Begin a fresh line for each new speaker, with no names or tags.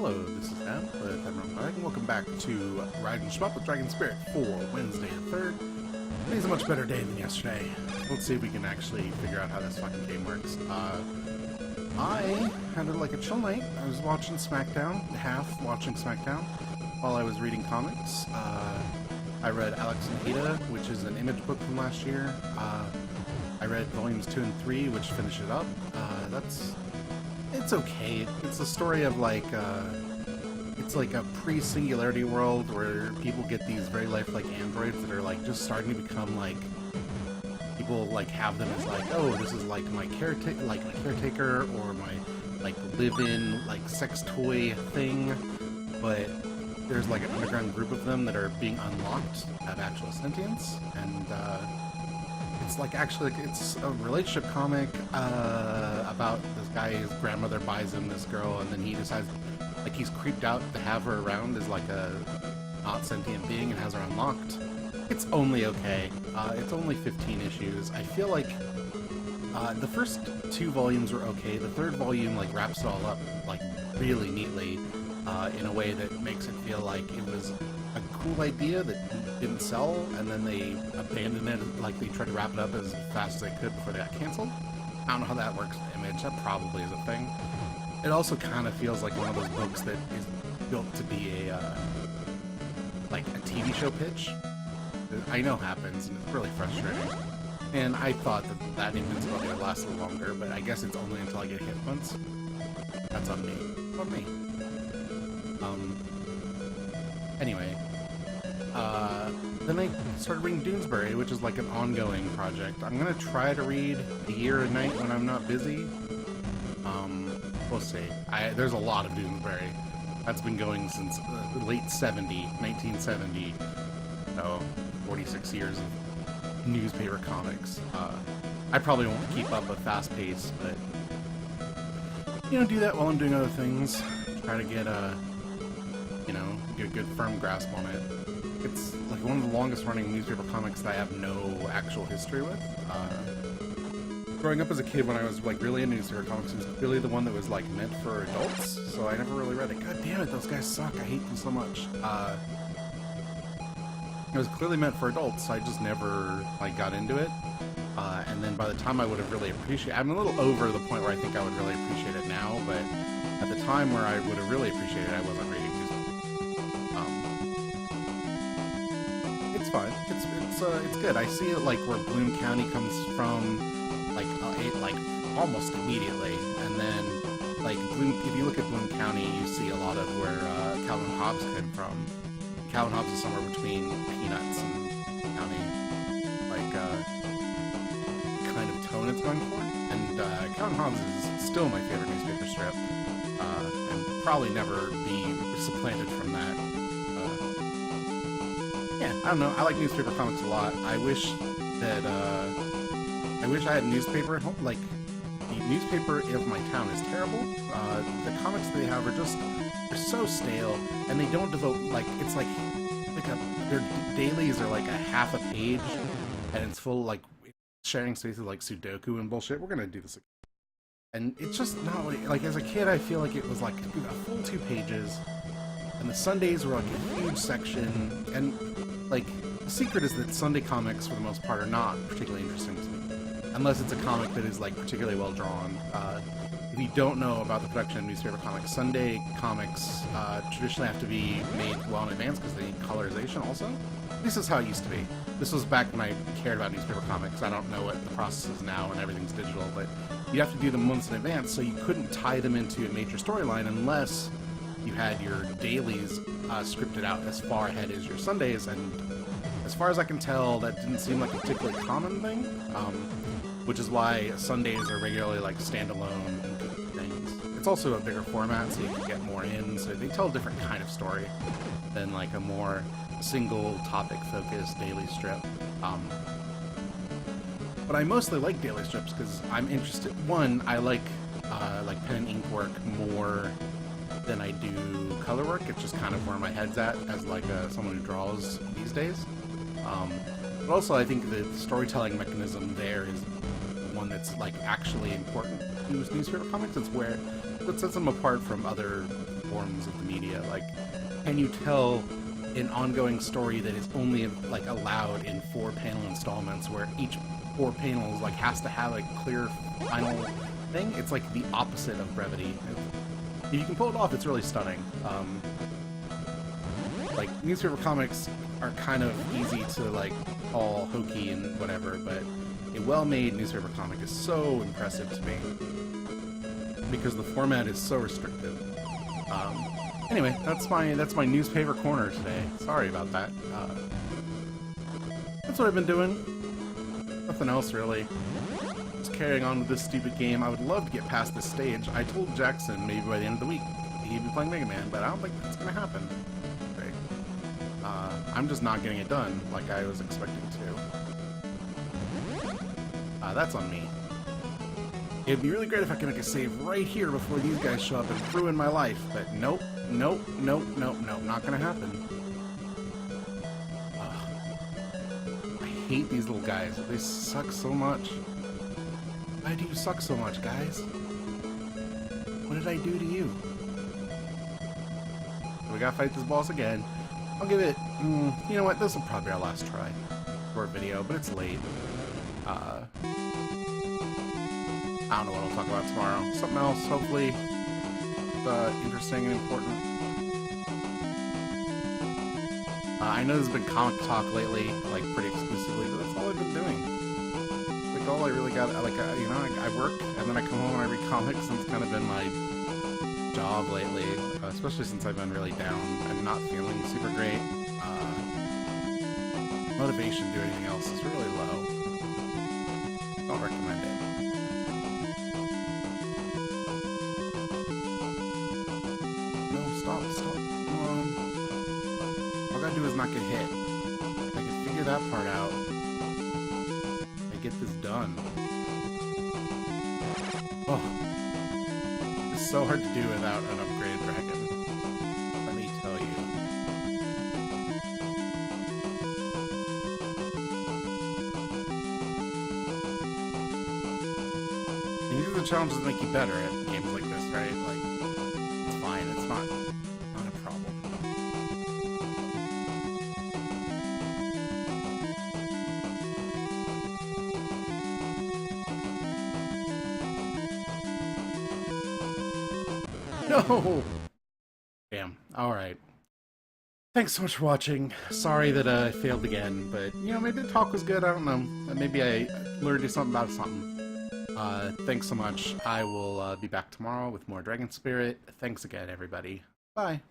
Hello, this is Sam with Namco, and welcome back to Riding Shmup with Dragon Spirit for Wednesday the 3rd. Today's a much better day than yesterday. Let's see if we can actually figure out how this fucking game works. I had like a chill night. I was watching SmackDown, half watching SmackDown, while I was reading comics. I read Alex and Ada, which is an Image book from last year. I read volumes 2 and 3, which finish it up. It's okay. It's a story of like, it's like a pre-singularity world where people get these very lifelike androids that are like just starting to become like, people like have them as like, oh, this is like my caretaker or my like live-in like sex toy thing, but there's like an underground group of them that are being unlocked, have actual sentience, and it's like actually it's a relationship comic about this guy. His grandmother buys him this girl, and then he decides like he's creeped out to have her around as like a not sentient being and has her unlocked. It's only okay. It's only 15 issues. I feel like the first 2 volumes were okay. The 3rd volume like wraps it all up like really neatly in a way that makes it feel like it was a cool idea that didn't sell, and then they abandoned it, like they tried to wrap it up as fast as they could before they got canceled. I don't know how that works in Image. That probably is a thing. It also kind of feels like one of those books that is built to be a like a TV show pitch. I know happens, and it's really frustrating. And I thought that invincibility would last a little longer, but I guess it's only until I get hit once. That's on me. On me. Anyway, then I started reading Doonesbury, which is like an ongoing project. I'm gonna try to read a year a night when I'm not busy. We'll see. There's a lot of Doonesbury. That's been going since late 1970. So, 46 years of newspaper comics. I probably won't keep up a fast pace, but you know, do that while I'm doing other things. Try to get get a good firm grasp on it. It's like one of the longest running newspaper comics that I have no actual history with. Growing up as a kid, when I was like really into newspaper comics, it was really the one that was like meant for adults, so I never really read it. God damn it, those guys suck. I hate them so much. It was clearly meant for adults, so I just never like got into it. And then by the time I would have really appreciated, I'm a little over the point where I think I would really appreciate it now, but at the time where I would have really appreciated it, I wasn't reading newspaper. It's fine. It's good. I see it like where Bloom County comes from, like almost immediately, and then like if you look at Bloom County, you see a lot of where Calvin Hobbes came from. Calvin Hobbes is somewhere between Peanuts and County, like kind of tone it's going for. And Calvin Hobbes is still my favorite newspaper strip, and probably never be supplanted from that. Yeah, I don't know. I like newspaper comics a lot. I wish that I had newspaper at home. Like the newspaper of my town is terrible. The comics they have are they're so stale, and they don't devote it's like their dailies are like a half a page, and it's full like sharing spaces like Sudoku and bullshit. We're gonna do this again. And it's just not like as a kid I feel like it was like a full 2 pages, and the Sundays were like a huge section, and like the secret is that Sunday comics for the most part are not particularly interesting to me, unless it's a comic that is like particularly well drawn. If you don't know about the production of newspaper comics, Sunday comics traditionally have to be made well in advance because they need colorization also. This is how it used to be. This was back when I cared about newspaper comics. I don't know what the process is now and everything's digital, but you have to do them months in advance, so you couldn't tie them into a major storyline unless you had your dailies scripted out as far ahead as your Sundays, and as far as I can tell, that didn't seem like a particularly common thing, which is why Sundays are regularly like standalone things. It's also a bigger format, so you can get more in, so they tell a different kind of story than like a more single topic focused daily strip. But I mostly like daily strips because I'm interested. One, I like pen and ink work more than I do color work. It's just kind of where my head's at as like someone who draws these days. But also I think the storytelling mechanism there is one that's like actually important to newspaper comics. It's where it sets them apart from other forms of the media. Like, can you tell an ongoing story that is only like allowed in 4-panel installments, where each 4 panels like has to have a clear final thing? It's like the opposite of brevity. If you can pull it off, it's really stunning. Like, newspaper comics are kind of easy to like call hokey and whatever, but a well-made newspaper comic is so impressive to me because the format is so restrictive. Anyway, that's my newspaper corner today. Sorry about that. That's what I've been doing. Nothing else really. Just carrying on with this stupid game. I would love to get past this stage. I told Jackson maybe by the end of the week he'd be playing Mega Man, but I don't think that's gonna happen. Right? I'm just not getting it done like I was expecting to. That's on me. It'd be really great if I could make a save right here before these guys show up and ruin my life, but nope, nope, nope, nope, nope, not gonna happen. I hate these little guys. They suck so much. Why do you suck so much, guys? What did I do to you? So we gotta fight this boss again. I'll give it, you know what, this will probably be our last try for a video, but it's late. I don't know what I'll talk about tomorrow. Something else, hopefully, interesting and important. I know there's been comic talk lately, like, pretty exclusively, but that's all I've been doing. Like, all I really got, like, you know, I work, and then I come home and I read comics, and it's kind of been my job lately, especially since I've been really down and not feeling super great. Motivation to do anything else is really low. Don't recommend it. Stop, come on. All I gotta do is not get hit. I can figure that part out. I get this done. Oh. It's so hard to do without an upgraded dragon. Let me tell you. And these are the challenges that make you better at games like this, right? Like, it's fine, it's not a problem. No! Damn. Alright. Thanks so much for watching. Sorry that I failed again, but, you know, maybe the talk was good, I don't know. Maybe I learned something about something. Thanks so much. I will be back tomorrow with more Dragon Spirit. Thanks again, everybody. Bye.